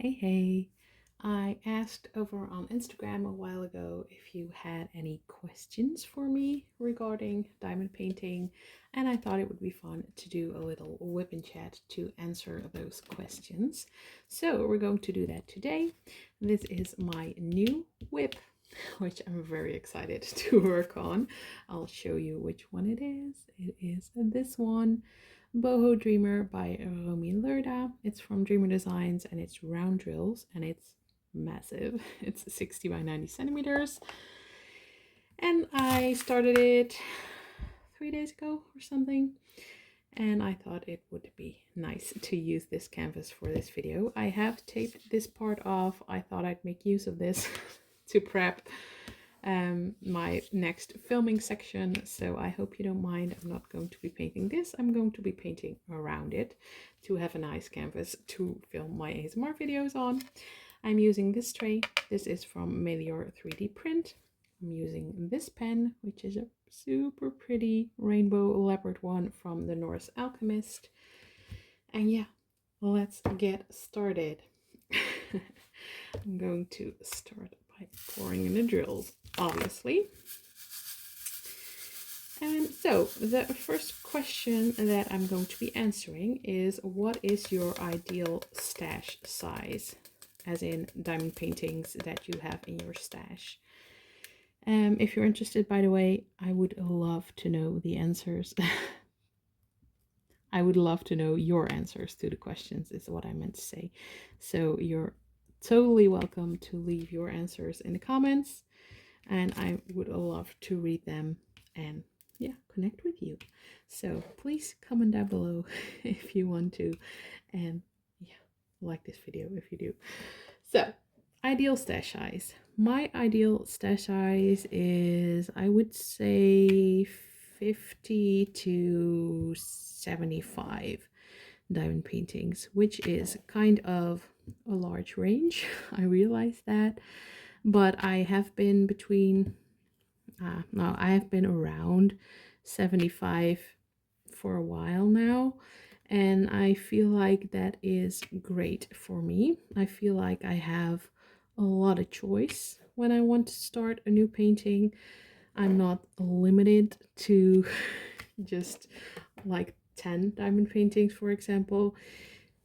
Hey, I asked over on Instagram a while ago if you had any questions for me regarding diamond painting, and I thought it would be fun to do a little WIP chat to answer those questions. So we're going to do that today. This is my new WIP, which I'm very excited to work on. I'll show you which one it is. It is this one. Boho Dreamer by Romi Lerda. It's from Dreamer Designs and it's round drills and it's massive. It's 60 by 90 centimeters. And I started it 3 days ago or something. And I thought it would be nice to use this canvas for this video. I have taped this part off. I thought I'd make use of this to prep my next filming section, so I hope you don't mind. I'm not going to be painting this. I'm going to be painting around it to have a nice canvas to film my ASMR videos on. I'm using this tray. This is from Melior 3D Print. I'm using this pen, which is a super pretty rainbow leopard one from the Norse Alchemist. And yeah, let's get started. I'm going to start by pouring in the drills, obviously. And so the first question that I'm going to be answering is, what is your ideal stash size? As in diamond paintings that you have in your stash. If you're interested, by the way, I would love to know the answers. I would love to know your answers to the questions, is what I meant to say. So you're totally welcome to leave your answers in the comments, and I would love to read them and yeah, connect with you. So please comment down below if you want to, and yeah, like this video if you do. So ideal stash size. My ideal stash size is, I would say, 50 to 75 diamond paintings, which is kind of a large range. I realize that, but I have been between no, I have been around 75 for a while now, and I feel like that is great for me. I feel like I have a lot of choice when I want to start a new painting. I'm not limited to just like 10 diamond paintings, for example,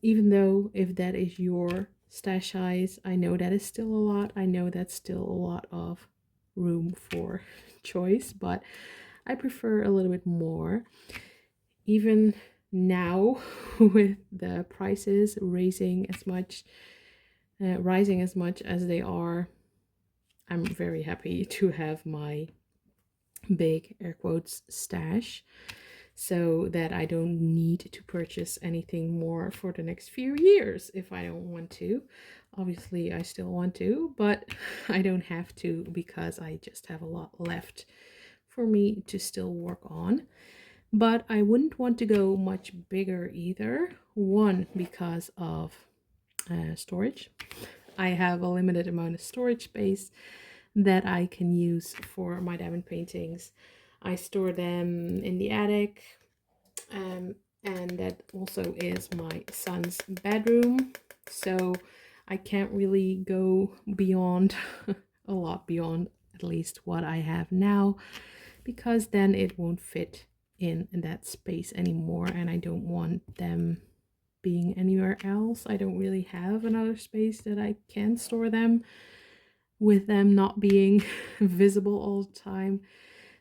even though if that is your stash size, I know that is still a lot. I know that's still a lot of room for choice, but I prefer a little bit more. Even now, with the prices rising as much as they are, I'm very happy to have my big air quotes stash, so that I don't need to purchase anything more for the next few years if I don't want to. Obviously I still want to, but I don't have to, because I just have a lot left for me to still work on. But I wouldn't want to go much bigger either. One, because of storage. I have a limited amount of storage space that I can use for my diamond paintings. I store them in the attic, and that also is my son's bedroom, so I can't really go beyond a lot beyond at least what I have now, because then it won't fit in that space anymore, and I don't want them being anywhere else. I don't really have another space that I can store them, with them not being visible all the time.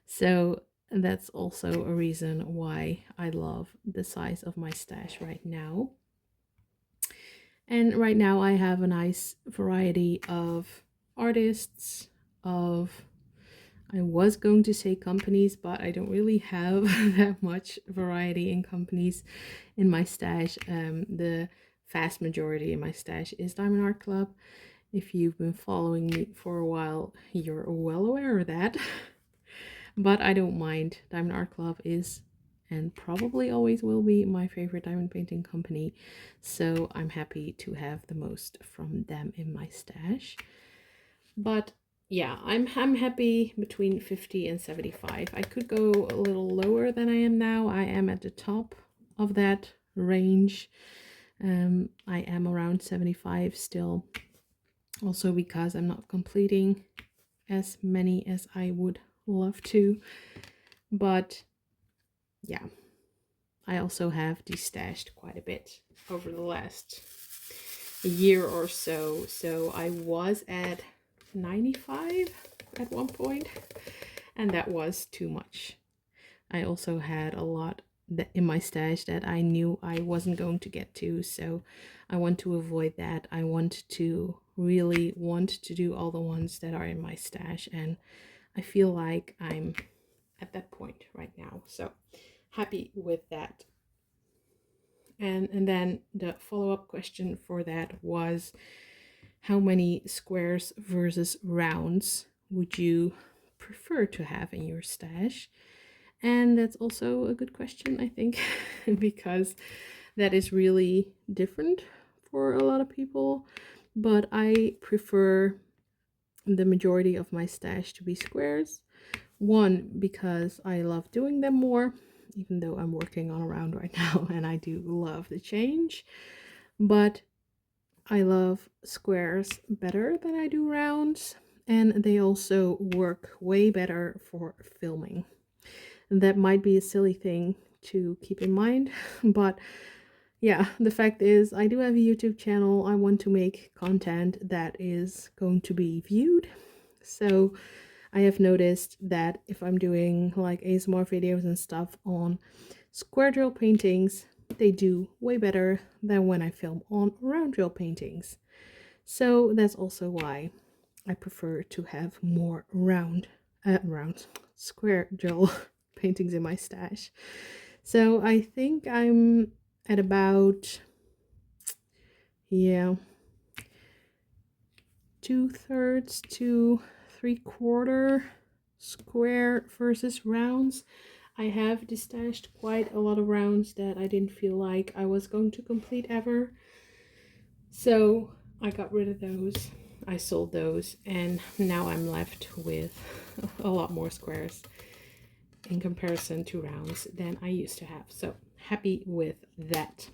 So that's also a reason why I love the size of my stash right now. And right now I have a nice variety of artists, I was going to say companies, but I don't really have that much variety in companies in my stash. The vast majority in my stash is Diamond Art Club. If you've been following me for a while, you're well aware of that. But I don't mind. Diamond Art Club is, and probably always will be, my favorite diamond painting company. So I'm happy to have the most from them in my stash. But yeah, I'm happy between 50 and 75. I could go a little lower than I am now. I am at the top of that range. I am around 75 still, also because I'm not completing as many as I would love to. But yeah, I also have destashed quite a bit over the last year or so. So I was at 95 at one point, and that was too much. I also had a lot that in my stash that I knew I wasn't going to get to, so I want to avoid that. I really want to do all the ones that are in my stash, and I feel like I'm at that point right now, so happy with that. And then the follow-up question for that was, how many squares versus rounds would you prefer to have in your stash? And that's also a good question, I think, because that is really different for a lot of people. But I prefer the majority of my stash to be squares. One, because I love doing them more, even though I'm working on a round right now and I do love the change. But I love squares better than I do rounds, and they also work way better for filming. And that might be a silly thing to keep in mind, but yeah, the fact is I do have a YouTube channel. I want to make content that is going to be viewed. So I have noticed that if I'm doing like ASMR videos and stuff on square drill paintings, they do way better than when I film on round drill paintings. So that's also why I prefer to have more square drill paintings in my stash. So I think I'm at about, yeah, 2/3 to 3/4 square versus rounds. I have destashed quite a lot of rounds that I didn't feel like I was going to complete ever. So I got rid of those. I sold those, and now I'm left with a lot more squares in comparison to rounds than I used to have. So happy with that.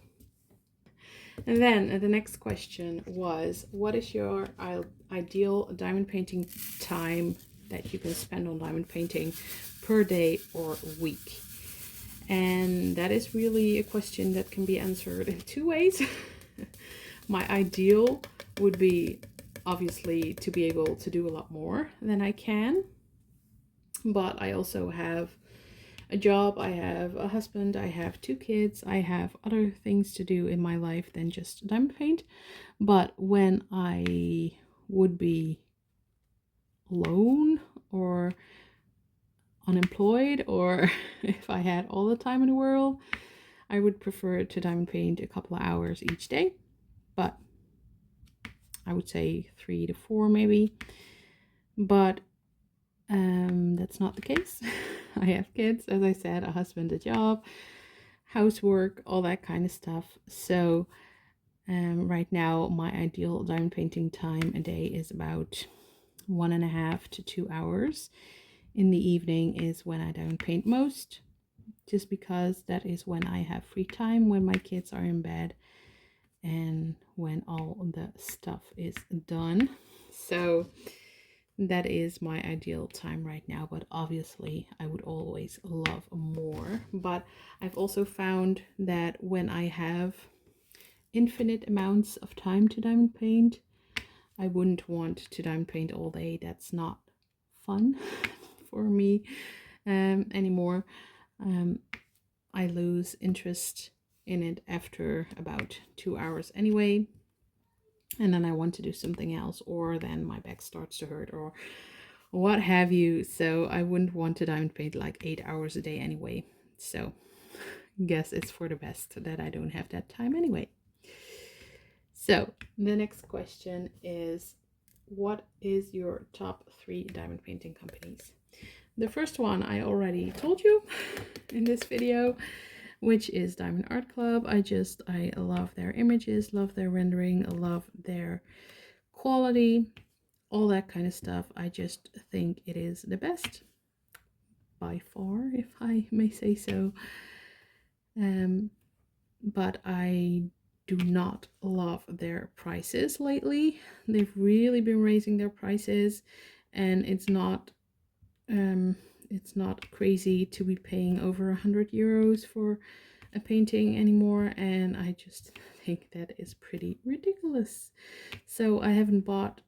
And then the next question was, what is your ideal diamond painting time that you can spend on diamond painting per day or week? And that is really a question that can be answered in two ways. My ideal would be obviously to be able to do a lot more than I can, but I also have a job, I have a husband, I have 2 kids, I have other things to do in my life than just diamond paint. But when I would be alone or unemployed, or if I had all the time in the world, I would prefer to diamond paint a couple of hours each day. But I would say 3 to 4 maybe. But that's not the case. I have kids, as I said, a husband, a job, housework, all that kind of stuff. So right now my ideal diamond painting time a day is about 1.5 to 2 hours. In the evening is when I diamond paint most, just because that is when I have free time, when my kids are in bed and when all the stuff is done. So that is my ideal time right now, but obviously I would always love more. But I've also found that when I have infinite amounts of time to diamond paint, I wouldn't want to diamond paint all day. That's not fun for me anymore. I lose interest in it after about 2 hours anyway, and then I want to do something else, or then my back starts to hurt or what have you. So I wouldn't want to diamond paint like 8 hours a day anyway. So guess it's for the best that I don't have that time anyway. So the next question is, what is your top 3 diamond painting companies? The first one I already told you in this video, which is Diamond Art Club. I love their images, love their rendering, love their quality, all that kind of stuff. I just think it is the best by far, if I may say so. But I do not love their prices lately. They've really been raising their prices, and it's not crazy to be paying over 100 euros for a painting anymore, and I just think that is pretty ridiculous. So I haven't bought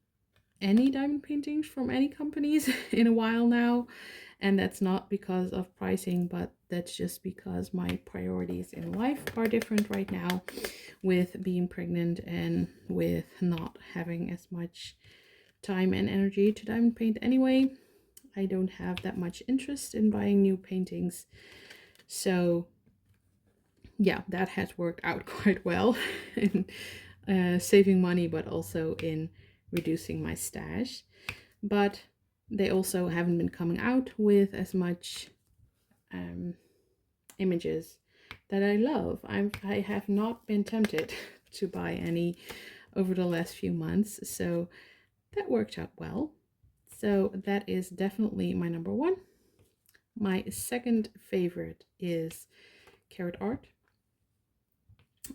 any diamond paintings from any companies in a while now, and that's not because of pricing, but that's just because my priorities in life are different right now, with being pregnant and with not having as much time and energy to diamond paint anyway. I don't have that much interest in buying new paintings, so yeah, that has worked out quite well in saving money, but also in reducing my stash. But they also haven't been coming out with as much images that I love. I have not been tempted to buy any over the last few months, so that worked out well. So that is definitely my number one. My second favorite is Carrot Art.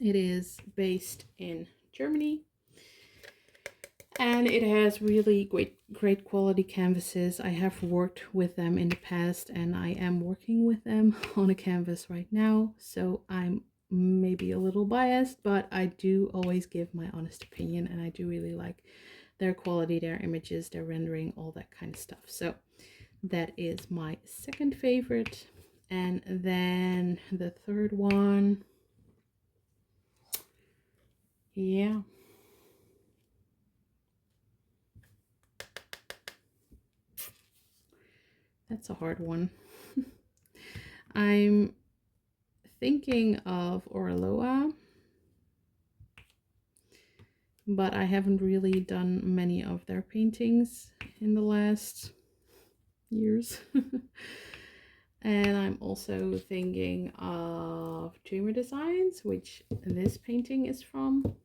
It is based in Germany, and it has really great quality canvases. I have worked with them in the past, and I am working with them on a canvas right now, so I'm maybe a little biased, but I do always give my honest opinion, and I do really like their quality, their images, their rendering, all that kind of stuff. So that is my second favorite. And then the third one, yeah, that's a hard one. I'm thinking of Orloa, but I haven't really done many of their paintings in the last years. And I'm also thinking of Dreamer Designs, which this painting is from.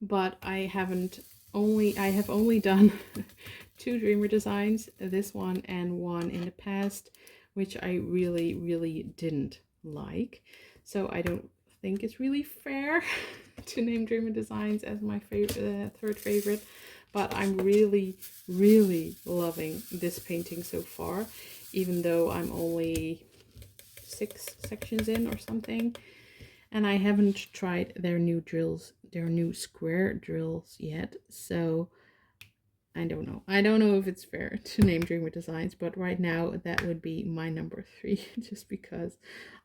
But I have only done 2 Dreamer Designs, this one and one in the past, which I really didn't like. So I don't think it's really fair to name Dreamer Designs as my favorite, third favorite. But I'm really loving this painting so far, even though I'm only 6 sections in or something. And I haven't tried their new drills, their new square drills yet, so I don't know. I don't know if it's fair to name Dreamer Designs, but right now that would be my number 3, just because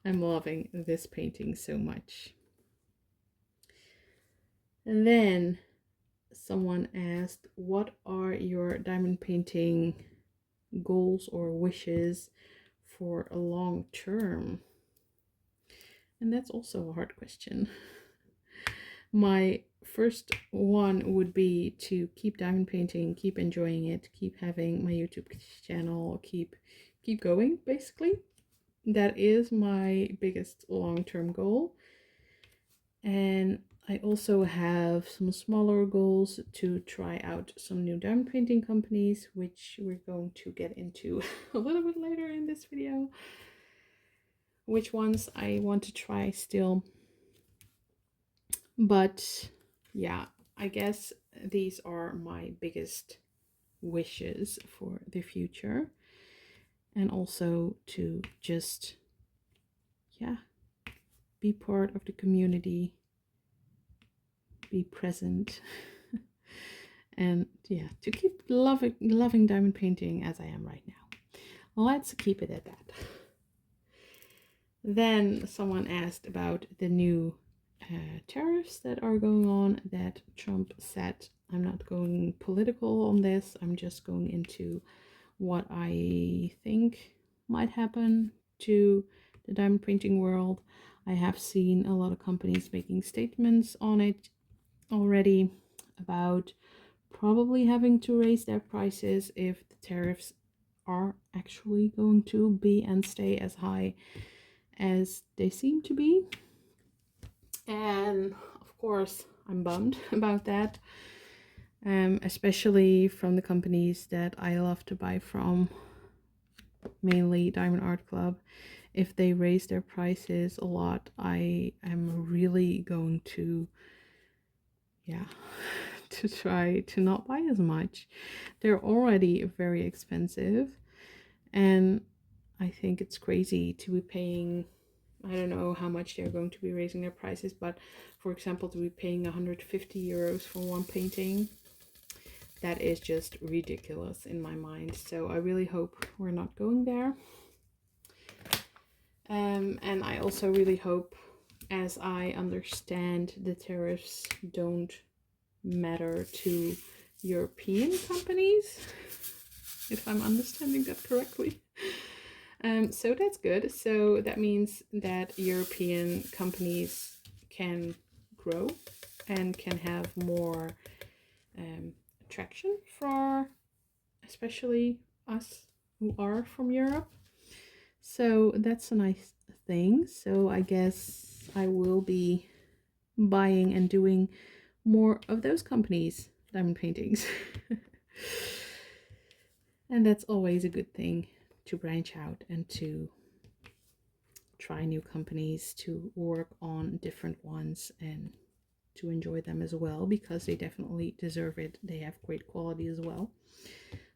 I'm loving this painting so much. And then someone asked, what are your diamond painting goals or wishes for a long term? And that's also a hard question. My first one would be to keep diamond painting, keep enjoying it, keep having my YouTube channel, keep going, basically. That is my biggest long-term goal. And I also have some smaller goals to try out some new diamond painting companies, which we're going to get into a little bit later in this video. Which ones I want to try still. But yeah, I guess these are my biggest wishes for the future. And also to just, yeah, be part of the community, be present, and yeah, to keep loving diamond painting as I am right now. Let's keep it at that. Then someone asked about the new tariffs that are going on that Trump set. I'm not going political on this. I'm just going into what I think might happen to the diamond printing world. I have seen a lot of companies making statements on it already about probably having to raise their prices if the tariffs are actually going to be and stay as high as they seem to be. And of course I'm bummed about that, especially from the companies that I love to buy from, mainly Diamond Art Club if they raise their prices a lot, I am really going to, yeah, to try to not buy as much. They're already very expensive, and I think it's crazy to be paying, I don't know how much they're going to be raising their prices, but for example, to be paying 150 euros for one painting, that is just ridiculous in my mind. So I really hope we're not going there. And I also really hope, as I understand, the tariffs don't matter to European companies, if I'm understanding that correctly. So that's good. So that means that European companies can grow and can have more attraction for especially us who are from Europe. So that's a nice thing. So I guess I will be buying and doing more of those companies' diamond paintings. And that's always a good thing, to branch out and to try new companies, to work on different ones and to enjoy them as well, because they definitely deserve it. They have great quality as well.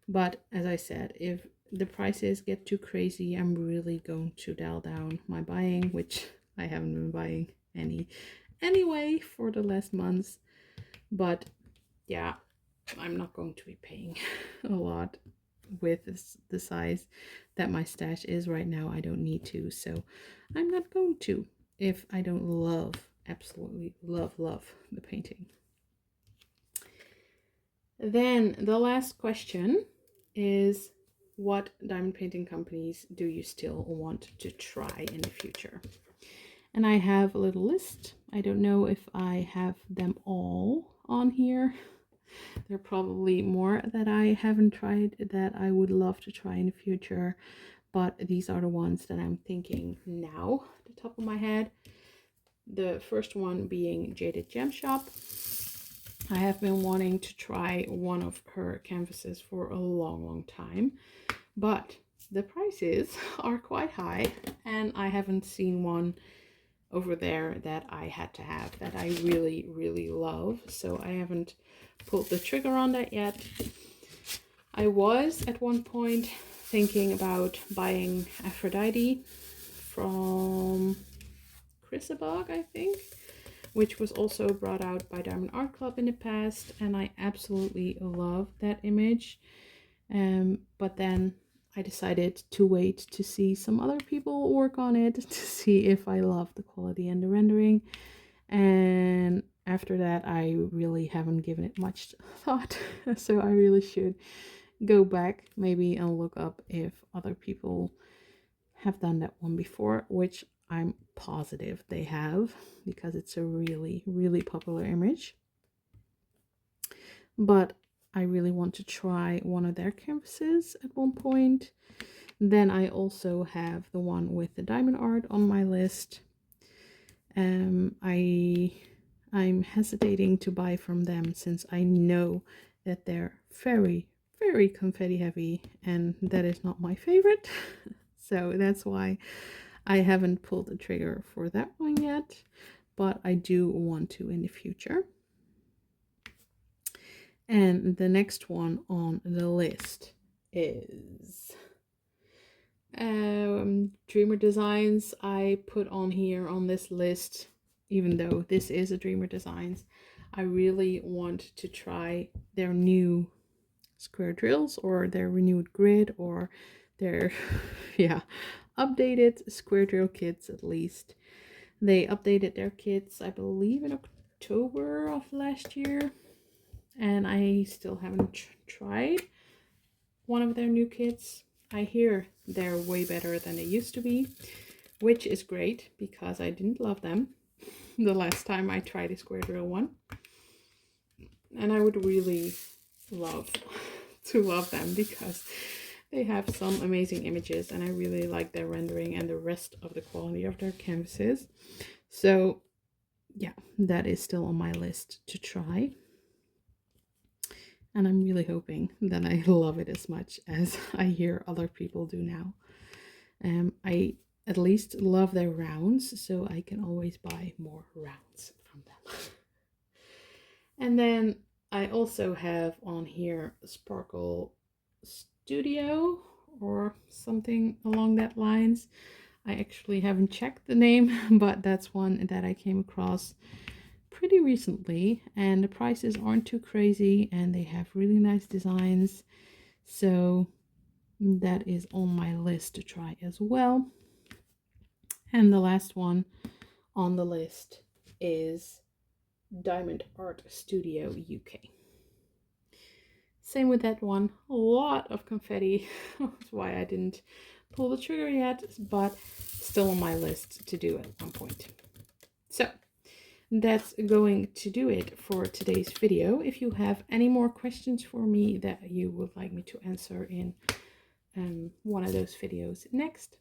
But as I said, if the prices get too crazy, I'm really going to dial down my buying, which I haven't been buying anyway for the last months. But yeah, I'm not going to be paying a lot with the size that my stash is right now. I don't need to, so I'm not going to, if I don't absolutely love the painting. Then the last question is, what diamond painting companies do you still want to try in the future? And I have a little list. I don't know if I have them all on here. There are probably more that I haven't tried that I would love to try in the future, but these are the ones that I'm thinking now at the top of my head. The first one being Jaded Gem Shop. I have been wanting to try one of her canvases for a long time, but the prices are quite high, and I haven't seen one over there that I had to have, that I really love. So I haven't pulled the trigger on that yet. I was at one point thinking about buying Aphrodite from Chrysabog, I think, which was also brought out by Diamond Art Club in the past, and I absolutely love that image. But then I decided to wait to see some other people work on it to see if I love the quality and the rendering. And after that, I really haven't given it much thought. So I really should go back maybe and look up if other people have done that one before, which I'm positive they have, because it's a really popular image. But I really want to try one of their canvases at one point. Then I also have the one with the diamond art on my list. I'm hesitating to buy from them since I know that they're very confetti heavy, and that is not my favorite. So that's why I haven't pulled the trigger for that one yet, but I do want to in the future. And the next one on the list is Dreamer Designs. I put on here on this list, even though this is a Dreamer Designs, I really want to try their new square drills, or their renewed grid, or their updated square drill kits. At least they updated their kits, I believe, in October of last year, and I still haven't tried one of their new kits. I hear they're way better than they used to be, which is great because I didn't love them the last time I tried a square drill one, and I would really love to love them because they have some amazing images, and I really like their rendering and the rest of the quality of their canvases. So yeah, that is still on my list to try, and I'm really hoping that I love it as much as I hear other people do now. I at least love their rounds, so I can always buy more rounds from them. And then I also have on here Sparkle Studio or something along that lines. I actually haven't checked the name, but that's one that I came across pretty recently, and the prices aren't too crazy and they have really nice designs. So that is on my list to try as well. And the last one on the list is Diamond Art Studio UK. Same with that one, a lot of confetti. That's why I didn't pull the trigger yet, but still on my list to do at one point. So that's going to do it for today's video. If you have any more questions for me that you would like me to answer in one of those videos next,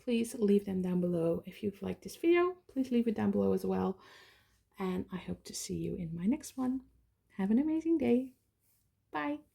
please leave them down below. If you've liked this video, please leave it down below as well. And I hope to see you in my next one. Have an amazing day. Bye.